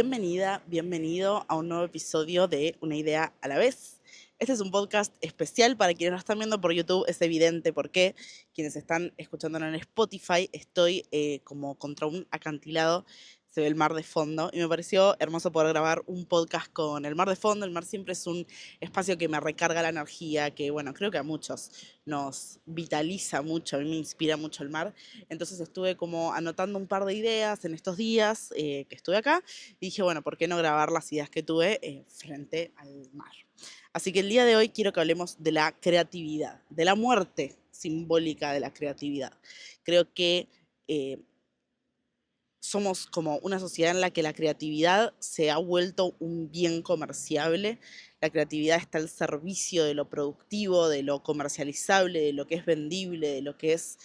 Bienvenida, bienvenido a un nuevo episodio de Una idea a la vez. Este es un podcast especial para quienes lo están viendo por YouTube, es evidente porque quienes están escuchándolo en Spotify, estoy como contra un acantilado, se ve el mar de fondo y me pareció hermoso poder grabar un podcast con el mar de fondo. El mar siempre es un espacio que me recarga la energía, que bueno, creo que a muchos nos vitaliza mucho, a mí me inspira mucho el mar. Entonces estuve como anotando un par de ideas en estos días que estuve acá y dije, bueno, ¿por qué no grabar las ideas que tuve frente al mar? Así que el día de hoy quiero que hablemos de la creatividad, de la muerte simbólica de la creatividad. Creo que somos como una sociedad en la que la creatividad se ha vuelto un bien comerciable. La creatividad está al servicio de lo productivo, de lo comercializable, de lo que es vendible, de lo que es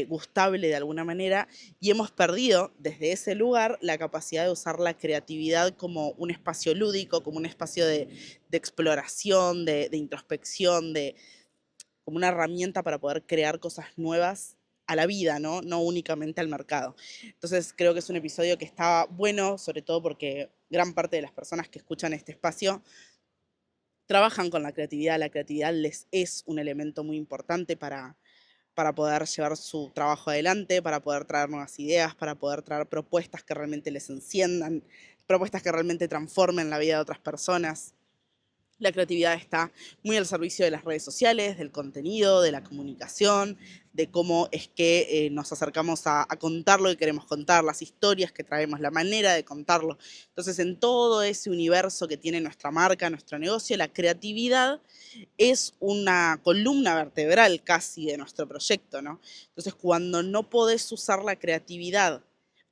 gustable de alguna manera, y hemos perdido desde ese lugar la capacidad de usar la creatividad como un espacio lúdico, como un espacio de exploración, de introspección, como una herramienta para poder crear cosas nuevas a la vida, ¿no? No únicamente al mercado. Entonces creo que es un episodio que está bueno, sobre todo porque gran parte de las personas que escuchan este espacio trabajan con la creatividad les es un elemento muy importante para poder llevar su trabajo adelante, para poder traer nuevas ideas, para poder traer propuestas que realmente les enciendan, propuestas que realmente transformen la vida de otras personas. La creatividad está muy al servicio de las redes sociales, del contenido, de la comunicación, de cómo es que nos acercamos a contar lo que queremos contar, las historias que traemos, la manera de contarlo. Entonces, en todo ese universo que tiene nuestra marca, nuestro negocio, la creatividad es una columna vertebral casi de nuestro proyecto, ¿no? Entonces, cuando no podés usar la creatividad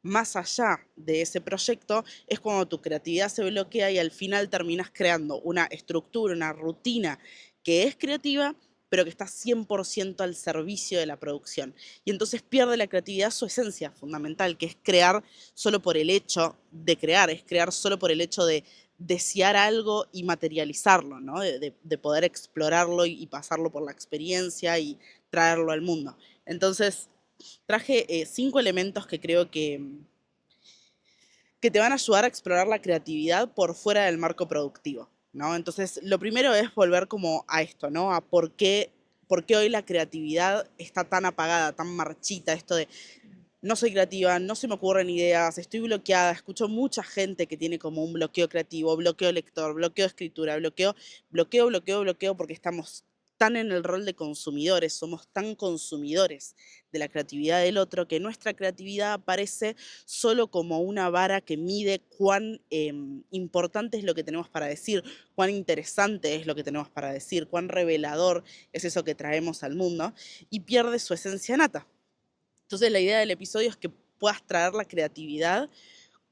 más allá de ese proyecto, es cuando tu creatividad se bloquea y al final terminas creando una estructura, una rutina que es creativa, pero que está 100% al servicio de la producción. Y entonces pierde la creatividad su esencia fundamental, que es crear solo por el hecho de crear, es crear solo por el hecho de desear algo y materializarlo, ¿no? De poder explorarlo y pasarlo por la experiencia y traerlo al mundo. Entonces, traje 5 elementos que creo que te van a ayudar a explorar la creatividad por fuera del marco productivo, ¿no? Entonces, lo primero es volver como a esto, ¿no? A por qué hoy la creatividad está tan apagada, tan marchita, esto de no soy creativa, no se me ocurren ideas, estoy bloqueada, escucho mucha gente que tiene como un bloqueo creativo, bloqueo lector, bloqueo escritura, bloqueo, porque estamos tan en el rol de consumidores, somos tan consumidores de la creatividad del otro, que nuestra creatividad aparece solo como una vara que mide cuán importante es lo que tenemos para decir, cuán interesante es lo que tenemos para decir, cuán revelador es eso que traemos al mundo, y pierde su esencia nata. Entonces la idea del episodio es que puedas traer la creatividad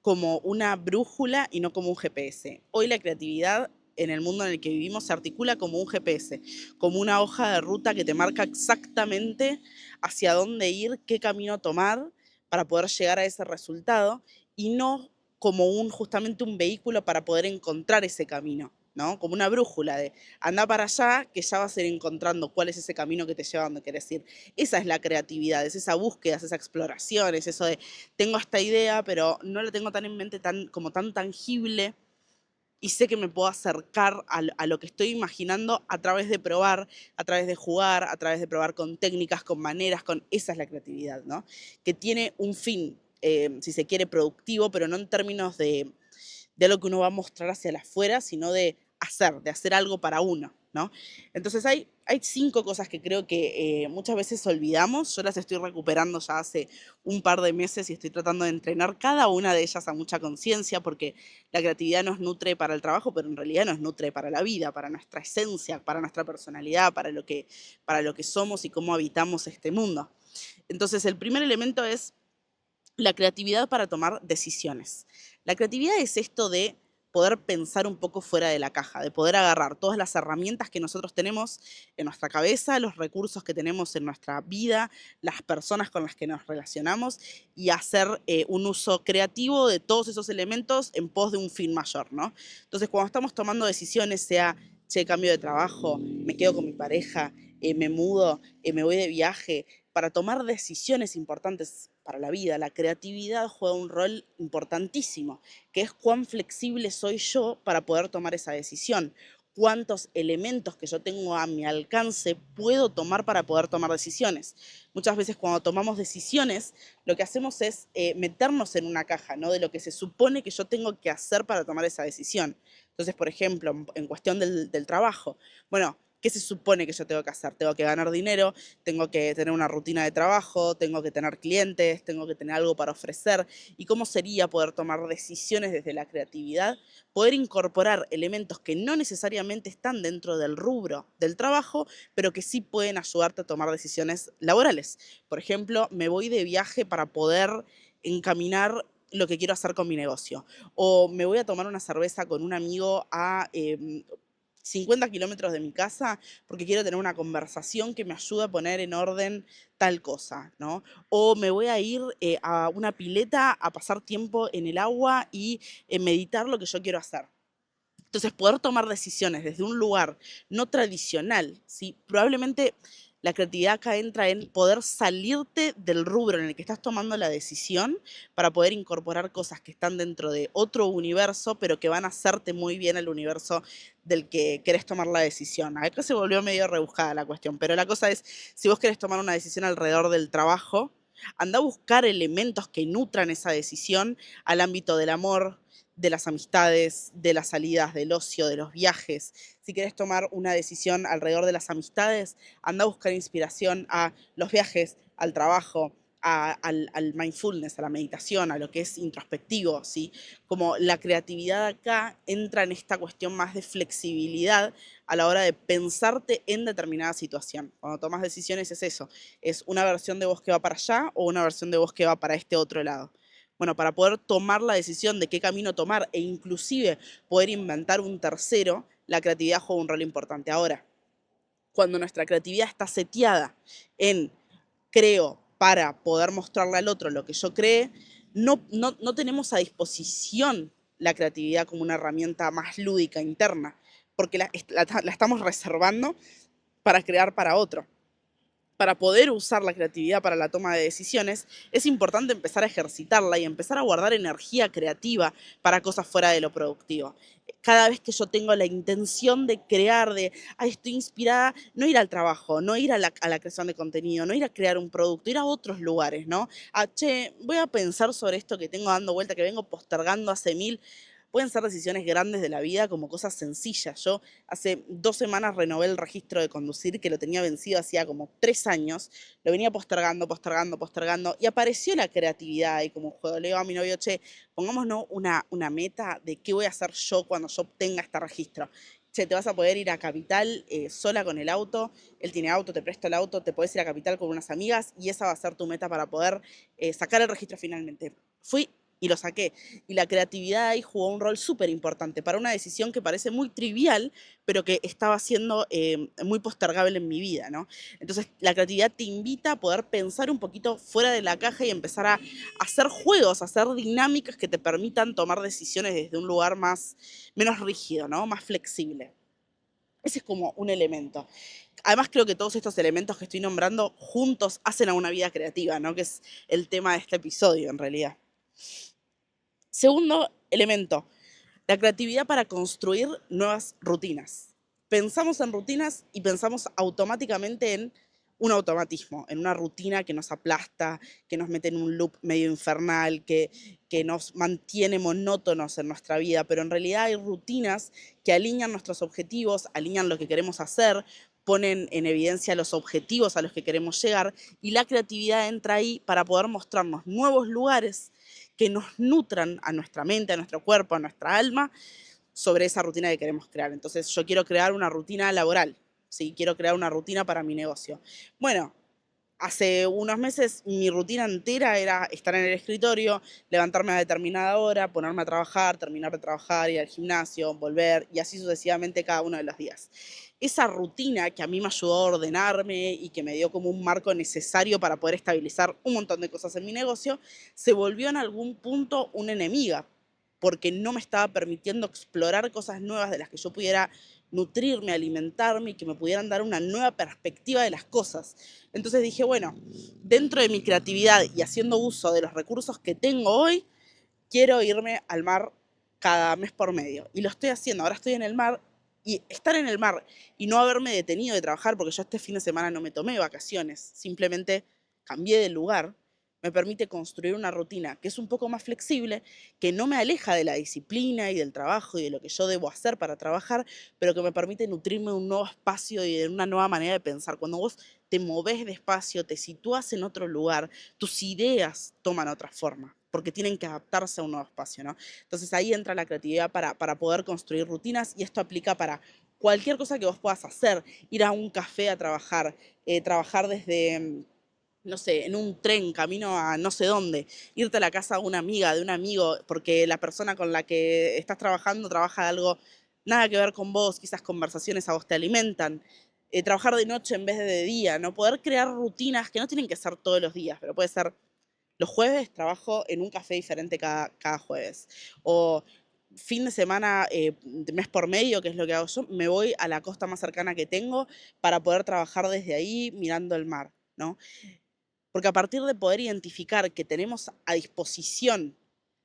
como una brújula y no como un GPS. Hoy la creatividad en el mundo en el que vivimos se articula como un GPS, como una hoja de ruta que te marca exactamente hacia dónde ir, qué camino tomar para poder llegar a ese resultado y no como justamente un vehículo para poder encontrar ese camino, ¿no? Como una brújula de anda para allá que ya vas a ir encontrando cuál es ese camino que te lleva a donde querés ir. Esa es la creatividad, es esa búsqueda, es esa exploración, es eso de tengo esta idea, pero no la tengo tan en mente, como tan tangible, y sé que me puedo acercar a lo que estoy imaginando a través de probar, a través de jugar, a través de probar con técnicas, con maneras, esa es la creatividad, ¿no? Que tiene un fin, si se quiere, productivo, pero no en términos de algo que uno va a mostrar hacia el afuera, sino de hacer algo para uno, ¿no? Entonces hay 5 cosas que creo que muchas veces olvidamos. Yo las estoy recuperando ya hace un par de meses y estoy tratando de entrenar cada una de ellas a mucha conciencia, porque la creatividad nos nutre para el trabajo, pero en realidad nos nutre para la vida, para nuestra esencia, para nuestra personalidad, para lo que somos y cómo habitamos este mundo. Entonces el primer elemento es la creatividad para tomar decisiones. La creatividad es esto de poder pensar un poco fuera de la caja, de poder agarrar todas las herramientas que nosotros tenemos en nuestra cabeza, los recursos que tenemos en nuestra vida, las personas con las que nos relacionamos y hacer un uso creativo de todos esos elementos en pos de un fin mayor, ¿no? Entonces, cuando estamos tomando decisiones, sea, che, cambio de trabajo, me quedo con mi pareja, me mudo, me voy de viaje, para tomar decisiones importantes para la vida, la creatividad juega un rol importantísimo, que es cuán flexible soy yo para poder tomar esa decisión, cuántos elementos que yo tengo a mi alcance puedo tomar para poder tomar decisiones. Muchas veces cuando tomamos decisiones, lo que hacemos es meternos en una caja, ¿no? De lo que se supone que yo tengo que hacer para tomar esa decisión. Entonces, por ejemplo, en cuestión del trabajo, bueno, ¿qué se supone que yo tengo que hacer? Tengo que ganar dinero, tengo que tener una rutina de trabajo, tengo que tener clientes, tengo que tener algo para ofrecer. ¿Y cómo sería poder tomar decisiones desde la creatividad? Poder incorporar elementos que no necesariamente están dentro del rubro del trabajo, pero que sí pueden ayudarte a tomar decisiones laborales. Por ejemplo, me voy de viaje para poder encaminar lo que quiero hacer con mi negocio. O me voy a tomar una cerveza con un amigo a 50 kilómetros de mi casa porque quiero tener una conversación que me ayude a poner en orden tal cosa, ¿no? O me voy a ir a una pileta a pasar tiempo en el agua y meditar lo que yo quiero hacer. Entonces, poder tomar decisiones desde un lugar no tradicional, ¿sí? Probablemente la creatividad acá entra en poder salirte del rubro en el que estás tomando la decisión para poder incorporar cosas que están dentro de otro universo, pero que van a hacerte muy bien el universo del que querés tomar la decisión. Acá se volvió medio rebuscada la cuestión, pero la cosa es, si vos querés tomar una decisión alrededor del trabajo, anda a buscar elementos que nutran esa decisión al ámbito del amor, de las amistades, de las salidas, del ocio, de los viajes. Si querés tomar una decisión alrededor de las amistades, anda a buscar inspiración a los viajes, al trabajo, al mindfulness, a la meditación, a lo que es introspectivo, ¿sí? Como la creatividad acá entra en esta cuestión más de flexibilidad a la hora de pensarte en determinada situación. Cuando tomas decisiones es eso, es una versión de vos que va para allá o una versión de vos que va para este otro lado. Bueno, para poder tomar la decisión de qué camino tomar e inclusive poder inventar un tercero, la creatividad juega un rol importante. Ahora, cuando nuestra creatividad está seteada en creo para poder mostrarle al otro lo que yo cree, no tenemos a disposición la creatividad como una herramienta más lúdica interna, porque la estamos reservando para crear para otro. Para poder usar la creatividad para la toma de decisiones, es importante empezar a ejercitarla y empezar a guardar energía creativa para cosas fuera de lo productivo. Cada vez que yo tengo la intención de crear, ay, estoy inspirada, no ir al trabajo, no ir a la creación de contenido, no ir a crear un producto, ir a otros lugares, ¿no? Che, voy a pensar sobre esto que tengo dando vuelta, que vengo postergando hace mil. Pueden ser decisiones grandes de la vida como cosas sencillas. Yo hace 2 semanas renové el registro de conducir que lo tenía vencido hacía como 3 años. Lo venía postergando, postergando, postergando. Y apareció la creatividad ahí como un juego. Le digo a mi novio, che, pongámonos una meta de qué voy a hacer yo cuando yo obtenga este registro. Che, te vas a poder ir a Capital sola con el auto. Él tiene auto, te presto el auto, te podés ir a Capital con unas amigas y esa va a ser tu meta para poder sacar el registro finalmente. Fui y lo saqué. Y la creatividad ahí jugó un rol súper importante para una decisión que parece muy trivial, pero que estaba siendo muy postergable en mi vida, ¿no? Entonces, la creatividad te invita a poder pensar un poquito fuera de la caja y empezar a hacer juegos, a hacer dinámicas que te permitan tomar decisiones desde un lugar menos rígido, ¿no? Más flexible. Ese es como un elemento. Además, creo que todos estos elementos que estoy nombrando juntos hacen a una vida creativa, ¿no? Que es el tema de este episodio, en realidad. Segundo elemento, la creatividad para construir nuevas rutinas. Pensamos en rutinas y pensamos automáticamente en un automatismo, en una rutina que nos aplasta, que nos mete en un loop medio infernal, que nos mantiene monótonos en nuestra vida, pero en realidad hay rutinas que alinean nuestros objetivos, alinean lo que queremos hacer, ponen en evidencia los objetivos a los que queremos llegar y la creatividad entra ahí para poder mostrarnos nuevos lugares que nos nutran a nuestra mente, a nuestro cuerpo, a nuestra alma, sobre esa rutina que queremos crear. Entonces, yo quiero crear una rutina laboral, ¿sí? Quiero crear una rutina para mi negocio. Bueno, hace unos meses mi rutina entera era estar en el escritorio, levantarme a determinada hora, ponerme a trabajar, terminar de trabajar, ir al gimnasio, volver y así sucesivamente cada uno de los días. Esa rutina que a mí me ayudó a ordenarme y que me dio como un marco necesario para poder estabilizar un montón de cosas en mi negocio, se volvió en algún punto una enemiga. porque no me estaba permitiendo explorar cosas nuevas de las que yo pudiera nutrirme, alimentarme y que me pudieran dar una nueva perspectiva de las cosas. Entonces dije, bueno, dentro de mi creatividad y haciendo uso de los recursos que tengo hoy, quiero irme al mar cada mes por medio. Y lo estoy haciendo, ahora estoy en el mar y estar en el mar y no haberme detenido de trabajar, porque yo este fin de semana no me tomé vacaciones, simplemente cambié de lugar, me permite construir una rutina que es un poco más flexible, que no me aleja de la disciplina y del trabajo y de lo que yo debo hacer para trabajar, pero que me permite nutrirme de un nuevo espacio y de una nueva manera de pensar. Cuando vos te movés de espacio, te sitúas en otro lugar, tus ideas toman otra forma, porque tienen que adaptarse a un nuevo espacio, ¿no? Entonces ahí entra la creatividad para poder construir rutinas y esto aplica para cualquier cosa que vos puedas hacer, ir a un café a trabajar, trabajar desde no sé, en un tren, camino a no sé dónde, irte a la casa de una amiga, de un amigo, porque la persona con la que estás trabajando trabaja de algo nada que ver con vos, quizás conversaciones a vos te alimentan. Trabajar de noche en vez de día, ¿no? Poder crear rutinas que no tienen que ser todos los días, pero puede ser los jueves trabajo en un café diferente cada jueves. O fin de semana, de mes por medio, que es lo que hago yo, me voy a la costa más cercana que tengo para poder trabajar desde ahí mirando el mar, ¿no? Porque a partir de poder identificar que tenemos a disposición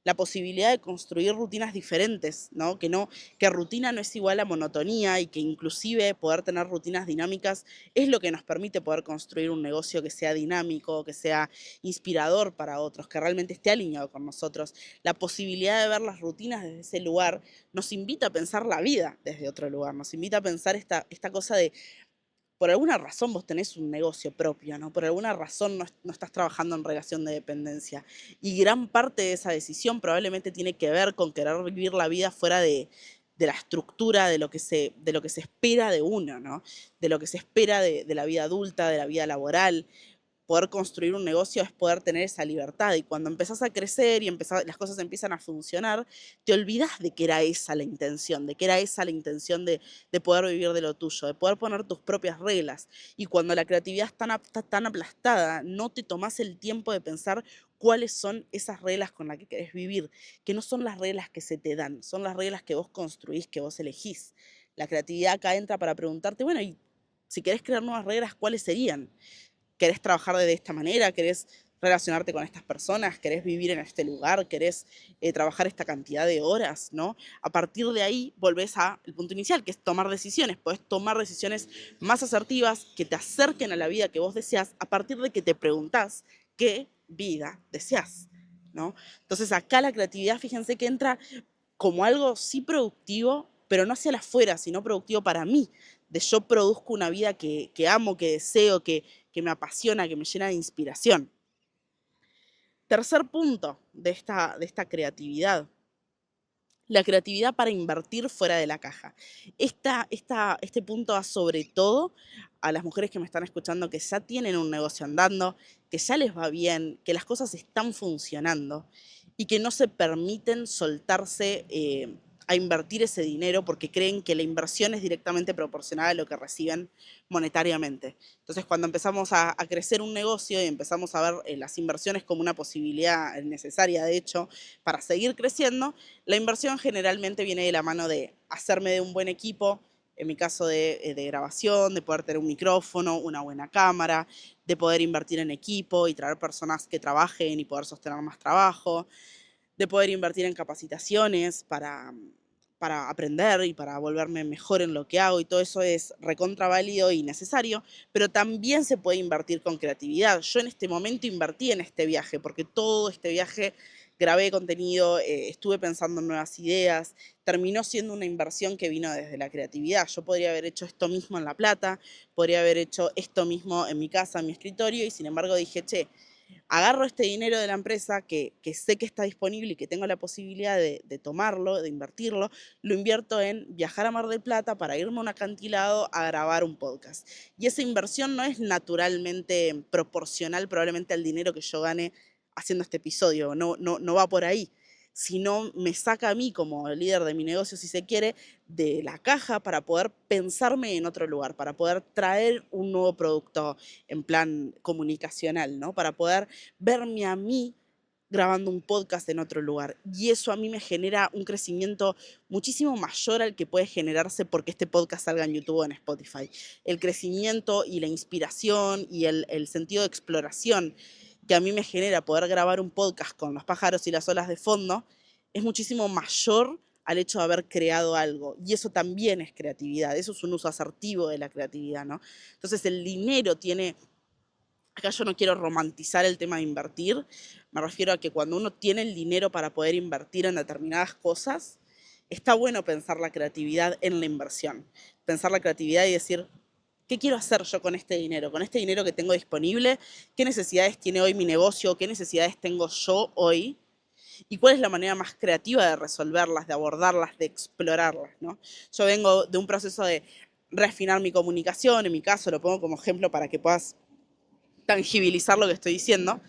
la posibilidad de construir rutinas diferentes, ¿no? Que rutina no es igual a monotonía y que inclusive poder tener rutinas dinámicas es lo que nos permite poder construir un negocio que sea dinámico, que sea inspirador para otros, que realmente esté alineado con nosotros. La posibilidad de ver las rutinas desde ese lugar nos invita a pensar la vida desde otro lugar, nos invita a pensar esta cosa de por alguna razón vos tenés un negocio propio, ¿no? Por alguna razón no estás trabajando en relación de dependencia. Y gran parte de esa decisión probablemente tiene que ver con querer vivir la vida fuera de la estructura de lo que se espera de uno, ¿no? De lo que se espera de la vida adulta, de la vida laboral. Poder construir un negocio es poder tener esa libertad y cuando empezás a crecer y las cosas empiezan a funcionar, te olvidás de que era esa la intención, de que era esa la intención de poder vivir de lo tuyo, de poder poner tus propias reglas. Y cuando la creatividad está tan aplastada, no te tomás el tiempo de pensar cuáles son esas reglas con las que querés vivir, que no son las reglas que se te dan, son las reglas que vos construís, que vos elegís. La creatividad acá entra para preguntarte, bueno, y si querés crear nuevas reglas, ¿cuáles serían? ¿Querés trabajar de esta manera? ¿Querés relacionarte con estas personas? ¿Querés vivir en este lugar? ¿Querés trabajar esta cantidad de horas? ¿No? A partir de ahí volvés al punto inicial, que es tomar decisiones. Podés tomar decisiones más asertivas que te acerquen a la vida que vos deseás a partir de que te preguntás qué vida deseás, ¿no? Entonces acá la creatividad, fíjense que entra como algo sí productivo, pero no hacia afuera, sino productivo para mí, de yo produzco una vida que amo, que deseo, que me apasiona, que me llena de inspiración. Tercer punto de esta creatividad, la creatividad para invertir fuera de la caja. Este punto va sobre todo a las mujeres que me están escuchando que ya tienen un negocio andando, que ya les va bien, que las cosas están funcionando y que no se permiten soltarse a invertir ese dinero porque creen que la inversión es directamente proporcional a lo que reciben monetariamente. Entonces, cuando empezamos a crecer un negocio y empezamos a ver las inversiones como una posibilidad necesaria, de hecho, para seguir creciendo, la inversión generalmente viene de la mano de hacerme de un buen equipo, en mi caso de grabación, de poder tener un micrófono, una buena cámara, de poder invertir en equipo y traer personas que trabajen y poder sostener más trabajo, de poder invertir en capacitaciones para aprender y para volverme mejor en lo que hago y todo eso es recontra válido y necesario, pero también se puede invertir con creatividad. Yo en este momento invertí en este viaje porque todo este viaje grabé contenido, estuve pensando en nuevas ideas, terminó siendo una inversión que vino desde la creatividad. Yo podría haber hecho esto mismo en La Plata, podría haber hecho esto mismo en mi casa, en mi escritorio, y sin embargo dije, che, agarro este dinero de la empresa que sé que está disponible y que tengo la posibilidad de tomarlo, de invertirlo, lo invierto en viajar a Mar del Plata para irme a un acantilado a grabar un podcast. Y esa inversión no es naturalmente proporcional probablemente al dinero que yo gane haciendo este episodio, no va por ahí, sino me saca a mí como líder de mi negocio, si se quiere, de la caja para poder pensarme en otro lugar, para poder traer un nuevo producto en plan comunicacional, ¿no? Para poder verme a mí grabando un podcast en otro lugar. Y eso a mí me genera un crecimiento muchísimo mayor al que puede generarse porque este podcast salga en YouTube o en Spotify. El crecimiento y la inspiración y el sentido de exploración que a mí me genera poder grabar un podcast con los pájaros y las olas de fondo es muchísimo mayor al hecho de haber creado algo. Y eso también es creatividad, eso es un uso asertivo de la creatividad, ¿no? Entonces el dinero tiene... Acá yo no quiero romantizar el tema de invertir, me refiero a que cuando uno tiene el dinero para poder invertir en determinadas cosas, está bueno pensar la creatividad en la inversión. Pensar la creatividad y decir, ¿qué quiero hacer yo con este dinero? Con este dinero que tengo disponible, ¿qué necesidades tiene hoy mi negocio? ¿Qué necesidades tengo yo hoy? ¿Y cuál es la manera más creativa de resolverlas, de abordarlas, de explorarlas, ¿no? Yo vengo de un proceso de refinar mi comunicación, en mi caso lo pongo como ejemplo para que puedas tangibilizar lo que estoy diciendo.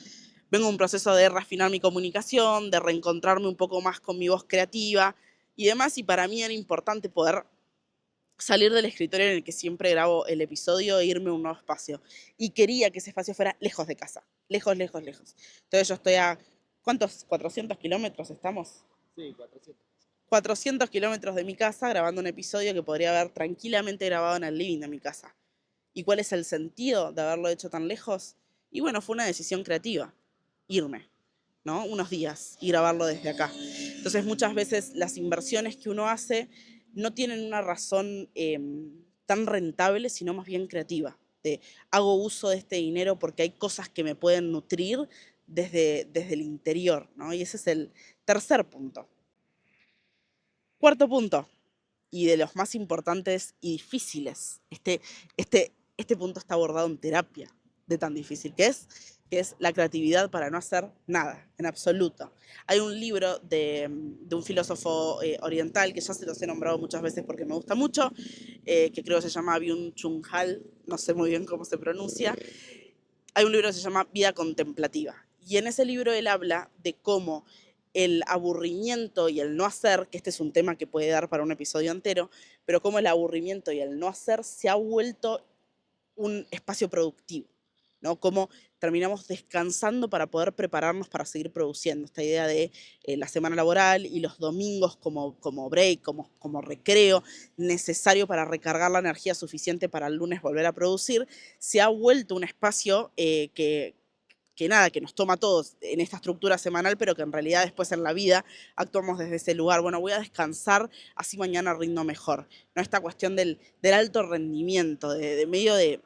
Vengo de un proceso de refinar mi comunicación, de reencontrarme un poco más con mi voz creativa y demás, y para mí era importante poder salir del escritorio en el que siempre grabo el episodio e irme a un nuevo espacio. Y quería que ese espacio fuera lejos de casa, lejos, lejos, lejos. Entonces yo estoy a, ¿cuántos? ¿400 kilómetros estamos? Sí, 400. 400 kilómetros de mi casa grabando un episodio que podría haber tranquilamente grabado en el living de mi casa. ¿Y cuál es el sentido de haberlo hecho tan lejos? Y bueno, fue una decisión creativa, irme, ¿no? Unos días y grabarlo desde acá. Entonces muchas veces las inversiones que uno hace no tienen una razón tan rentable, sino más bien creativa. De, hago uso de este dinero porque hay cosas que me pueden nutrir desde el interior, ¿no? Y ese es el tercer punto. Cuarto punto, y de los más importantes y difíciles. Este punto está abordado en terapia, de tan difícil que es la creatividad para no hacer nada, en absoluto. Hay un libro de un filósofo oriental, que ya se los he nombrado muchas veces porque me gusta mucho, que creo que se llama Byung-Chul Han, no sé muy bien cómo se pronuncia. Hay un libro que se llama Vida Contemplativa. Y en ese libro él habla de cómo el aburrimiento y el no hacer, que este es un tema que puede dar para un episodio entero, pero cómo el aburrimiento y el no hacer se ha vuelto un espacio productivo, ¿no? Cómo terminamos descansando para poder prepararnos para seguir produciendo. Esta idea de la semana laboral y los domingos como break, como recreo necesario para recargar la energía suficiente para el lunes volver a producir, se ha vuelto un espacio que nada, que nos toma a todos en esta estructura semanal, pero que en realidad después en la vida actuamos desde ese lugar. Bueno, voy a descansar, así mañana rindo mejor. ¿No? Esta cuestión del alto rendimiento, de medio de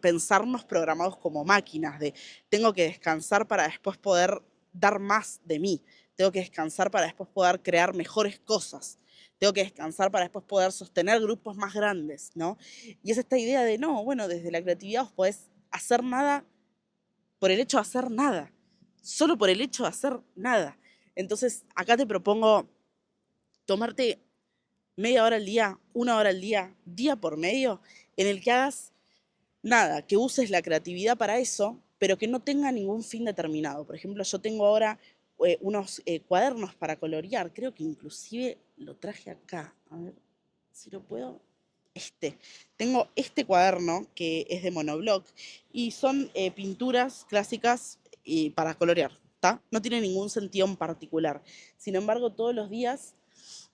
pensarnos programados como máquinas, de tengo que descansar para después poder dar más de mí, tengo que descansar para después poder crear mejores cosas. Tengo que descansar para después poder sostener grupos más grandes, ¿no? Y es esta idea de, no, bueno, desde la creatividad vos podés hacer nada por el hecho de hacer nada, solo por el hecho de hacer nada. Entonces, acá te propongo tomarte media hora al día, una hora al día, día por medio, en el que hagas nada, que uses la creatividad para eso, pero que no tenga ningún fin determinado. Por ejemplo, yo tengo ahora unos cuadernos para colorear, creo que inclusive lo traje acá, a ver si lo puedo. Tengo este cuaderno que es de monobloc y son pinturas clásicas para colorear, ¿tá? No tiene ningún sentido en particular. Sin embargo, todos los días,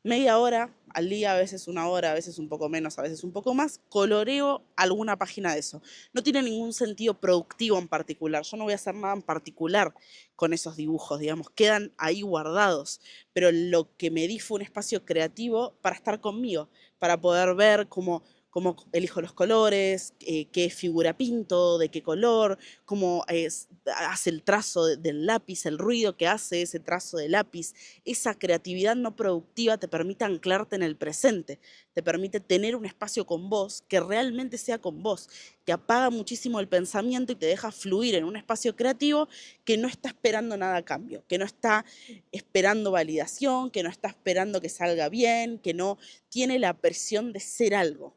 media hora al día, a veces una hora, a veces un poco menos, a veces un poco más, coloreo alguna página de eso. No tiene ningún sentido productivo en particular. Yo no voy a hacer nada en particular con esos dibujos, digamos, quedan ahí guardados. Pero lo que me di fue un espacio creativo para estar conmigo, para poder ver cómo elijo los colores, qué figura pinto, de qué color, cómo hace el trazo del lápiz, el ruido que hace ese trazo de lápiz. Esa creatividad no productiva te permite anclarte en el presente, te permite tener un espacio con vos que realmente sea con vos, que apaga muchísimo el pensamiento y te deja fluir en un espacio creativo que no está esperando nada a cambio, que no está esperando validación, que no está esperando que salga bien, que no tiene la presión de ser algo.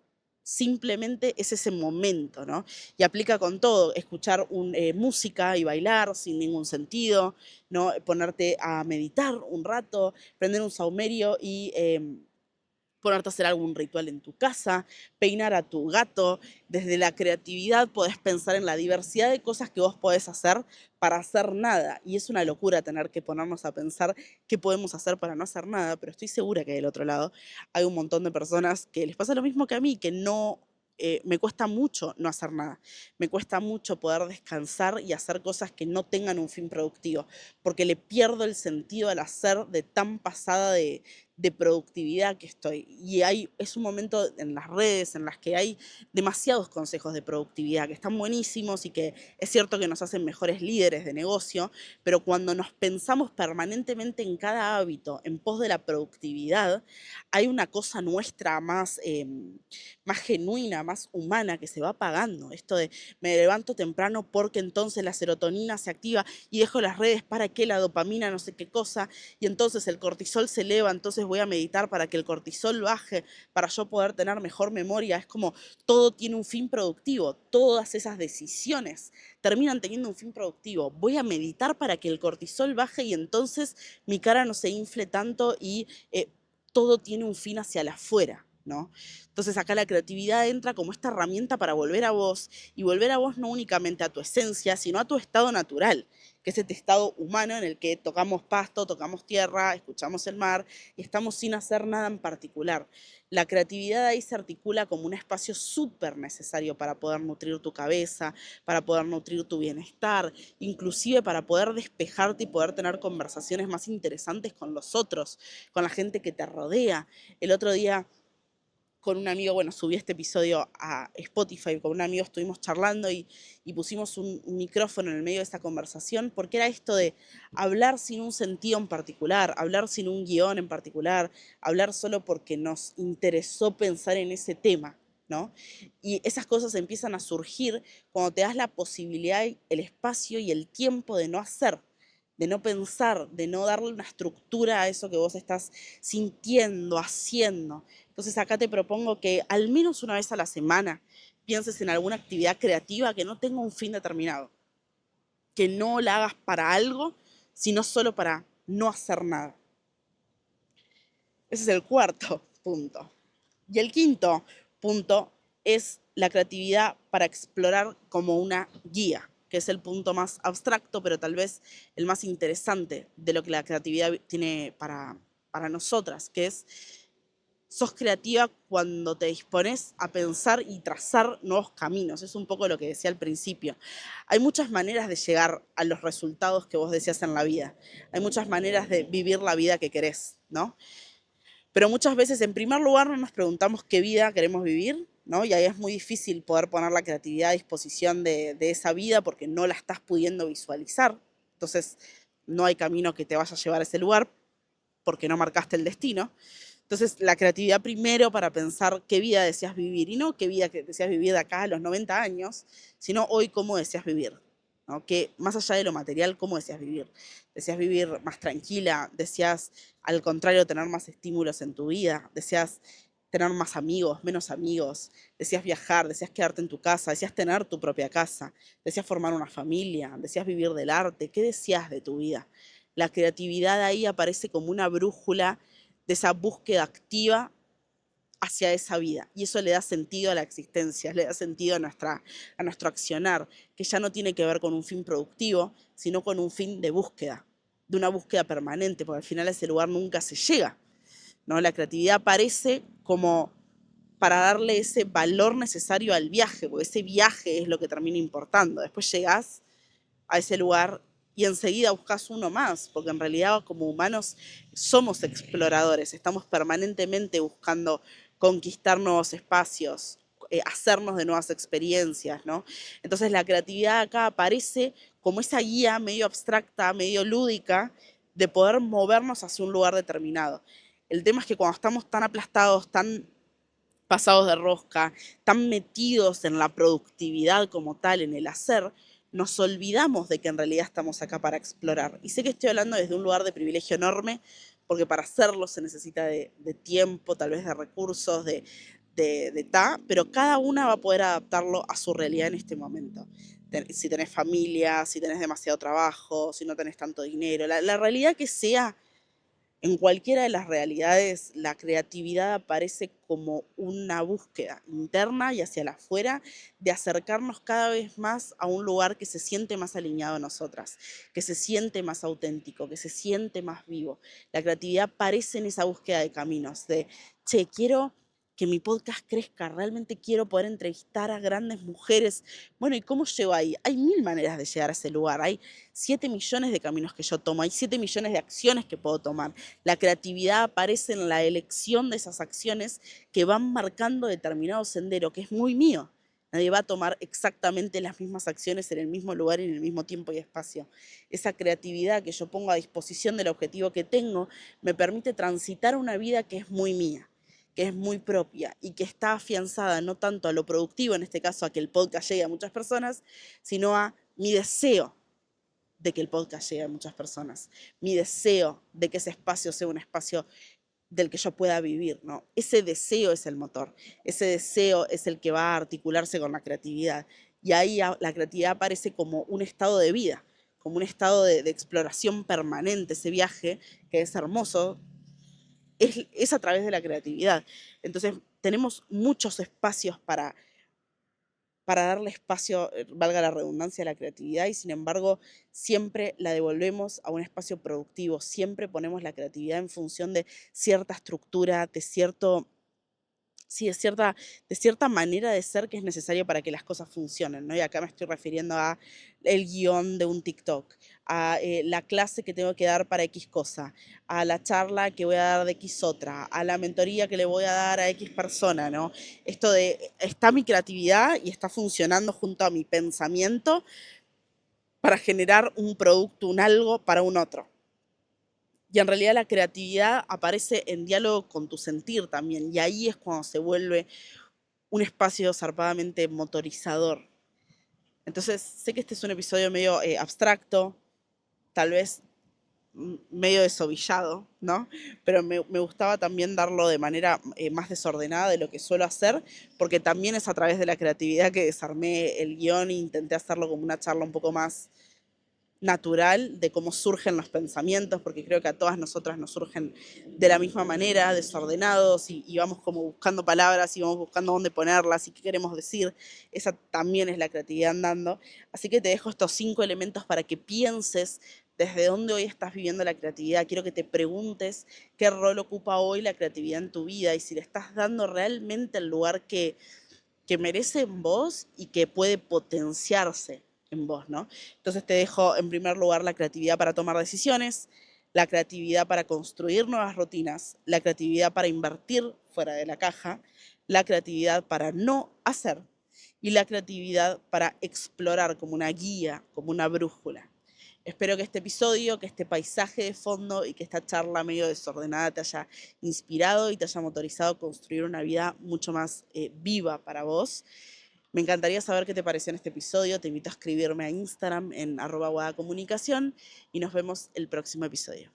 Simplemente es ese momento, ¿no? Y aplica con todo, escuchar música y bailar sin ningún sentido, ¿no? Ponerte a meditar un rato, prender un saumerio y ponerte a hacer algún ritual en tu casa, peinar a tu gato. Desde la creatividad podés pensar en la diversidad de cosas que vos podés hacer para hacer nada. Y es una locura tener que ponernos a pensar qué podemos hacer para no hacer nada, pero estoy segura que del otro lado hay un montón de personas que les pasa lo mismo que a mí, que no... me cuesta mucho no hacer nada, me cuesta mucho poder descansar y hacer cosas que no tengan un fin productivo, porque le pierdo el sentido al hacer de tan pasada de productividad que estoy. Y es un momento en las redes en las que hay demasiados consejos de productividad que están buenísimos y que es cierto que nos hacen mejores líderes de negocio, pero cuando nos pensamos permanentemente en cada hábito en pos de la productividad, hay una cosa nuestra más genuina, más humana que se va apagando. Esto de me levanto temprano porque entonces la serotonina se activa y dejo las redes para que la dopamina no sé qué cosa y entonces el cortisol se eleva, entonces voy a meditar para que el cortisol baje, para yo poder tener mejor memoria. Es como todo tiene un fin productivo, todas esas decisiones terminan teniendo un fin productivo. Voy a meditar para que el cortisol baje y entonces mi cara no se infle tanto y todo tiene un fin hacia el afuera, ¿no? Entonces acá la creatividad entra como esta herramienta para volver a vos, y volver a vos no únicamente a tu esencia, sino a tu estado natural, que es este estado humano en el que tocamos pasto, tocamos tierra, escuchamos el mar y estamos sin hacer nada en particular. La creatividad ahí se articula como un espacio súper necesario para poder nutrir tu cabeza, para poder nutrir tu bienestar, inclusive para poder despejarte y poder tener conversaciones más interesantes con los otros, con la gente que te rodea. El otro día con un amigo, bueno, subí este episodio a Spotify, con un amigo estuvimos charlando y pusimos un micrófono en el medio de esta conversación, porque era esto de hablar sin un sentido en particular, hablar sin un guión en particular, hablar solo porque nos interesó pensar en ese tema, ¿no? Y esas cosas empiezan a surgir cuando te das la posibilidad, el espacio y el tiempo de no hacer, de no pensar, de no darle una estructura a eso que vos estás sintiendo, haciendo. Entonces acá te propongo que al menos una vez a la semana pienses en alguna actividad creativa que no tenga un fin determinado, que no la hagas para algo, sino solo para no hacer nada. Ese es el cuarto punto. Y el quinto punto es la creatividad para explorar como una guía, que es el punto más abstracto, pero tal vez el más interesante de lo que la creatividad tiene para nosotras, que es sos creativa cuando te dispones a pensar y trazar nuevos caminos. Es un poco lo que decía al principio. Hay muchas maneras de llegar a los resultados que vos deseas en la vida. Hay muchas maneras de vivir la vida que querés, ¿no? Pero muchas veces, en primer lugar, no nos preguntamos qué vida queremos vivir, ¿no? Y ahí es muy difícil poder poner la creatividad a disposición de esa vida porque no la estás pudiendo visualizar. Entonces, no hay camino que te vaya a llevar a ese lugar porque no marcaste el destino. Entonces, la creatividad primero para pensar qué vida deseas vivir, y no qué vida que deseas vivir de acá a los 90 años, sino hoy cómo deseas vivir, ¿no? Que más allá de lo material, cómo deseas vivir. Deseas vivir más tranquila, deseas al contrario tener más estímulos en tu vida, deseas tener más amigos, menos amigos, deseas viajar, deseas quedarte en tu casa, deseas tener tu propia casa, deseas formar una familia, deseas vivir del arte, ¿qué deseas de tu vida? La creatividad ahí aparece como una brújula de esa búsqueda activa hacia esa vida. Y eso le da sentido a la existencia, le da sentido a nuestro accionar, que ya no tiene que ver con un fin productivo, sino con un fin de búsqueda, de una búsqueda permanente, porque al final a ese lugar nunca se llega, ¿no? La creatividad aparece como para darle ese valor necesario al viaje, porque ese viaje es lo que termina importando. Después llegás a ese lugar y enseguida buscas uno más, porque en realidad como humanos somos exploradores, estamos permanentemente buscando conquistar nuevos espacios, hacernos de nuevas experiencias, ¿no? Entonces la creatividad acá aparece como esa guía medio abstracta, medio lúdica, de poder movernos hacia un lugar determinado. El tema es que cuando estamos tan aplastados, tan pasados de rosca, tan metidos en la productividad como tal, en el hacer, nos olvidamos de que en realidad estamos acá para explorar. Y sé que estoy hablando desde un lugar de privilegio enorme, porque para hacerlo se necesita de tiempo, tal vez de recursos, pero cada una va a poder adaptarlo a su realidad en este momento. Si tenés familia, si tenés demasiado trabajo, si no tenés tanto dinero, la realidad que sea En cualquiera de las realidades, la creatividad aparece como una búsqueda interna y hacia la afuera de acercarnos cada vez más a un lugar que se siente más alineado a nosotras, que se siente más auténtico, que se siente más vivo. La creatividad aparece en esa búsqueda de caminos, de, che, quiero que mi podcast crezca, realmente quiero poder entrevistar a grandes mujeres. Bueno, ¿y cómo llego ahí? Hay mil maneras de llegar a ese lugar, hay 7 millones de caminos que yo tomo, hay 7 millones de acciones que puedo tomar. La creatividad aparece en la elección de esas acciones que van marcando determinado sendero, que es muy mío. Nadie va a tomar exactamente las mismas acciones en el mismo lugar y en el mismo tiempo y espacio. Esa creatividad que yo pongo a disposición del objetivo que tengo me permite transitar una vida que es muy mía, que es muy propia y que está afianzada no tanto a lo productivo, en este caso a que el podcast llegue a muchas personas, sino a mi deseo de que el podcast llegue a muchas personas, mi deseo de que ese espacio sea un espacio del que yo pueda vivir, ¿no? Ese deseo es el motor, ese deseo es el que va a articularse con la creatividad. Y ahí la creatividad aparece como un estado de vida, como un estado de exploración permanente, ese viaje que es hermoso, es a través de la creatividad. Entonces, tenemos muchos espacios para darle espacio, valga la redundancia, a la creatividad y sin embargo siempre la devolvemos a un espacio productivo, siempre ponemos la creatividad en función de cierta estructura, de cierto, sí, de cierta manera de ser que es necesaria para que las cosas funcionen, ¿no? Y acá me estoy refiriendo a el guión de un TikTok, a la clase que tengo que dar para X cosa, a la charla que voy a dar de X otra, a la mentoría que le voy a dar a X persona, ¿no? Esto de, está mi creatividad y está funcionando junto a mi pensamiento para generar un producto, un algo para un otro. Y en realidad la creatividad aparece en diálogo con tu sentir también, y ahí es cuando se vuelve un espacio zarpadamente motorizador. Entonces, sé que este es un episodio medio abstracto, tal vez medio desovillado, ¿no? Pero me gustaba también darlo de manera más desordenada de lo que suelo hacer, porque también es a través de la creatividad que desarmé el guión e intenté hacerlo como una charla un poco más natural de cómo surgen los pensamientos, porque creo que a todas nosotras nos surgen de la misma manera, desordenados, y vamos como buscando palabras y vamos buscando dónde ponerlas y qué queremos decir. Esa también es la creatividad andando. Así que te dejo estos 5 elementos para que pienses desde dónde hoy estás viviendo la creatividad. Quiero que te preguntes qué rol ocupa hoy la creatividad en tu vida y si le estás dando realmente el lugar que merece en vos y que puede potenciarse en vos, ¿no? Entonces te dejo en primer lugar la creatividad para tomar decisiones, la creatividad para construir nuevas rutinas, la creatividad para invertir fuera de la caja, la creatividad para no hacer y la creatividad para explorar como una guía, como una brújula. Espero que este episodio, que este paisaje de fondo y que esta charla medio desordenada te haya inspirado y te haya motorizado a construir una vida mucho más viva para vos. Me encantaría saber qué te pareció en este episodio. Te invito a escribirme a Instagram en @guadacomunicación y nos vemos el próximo episodio.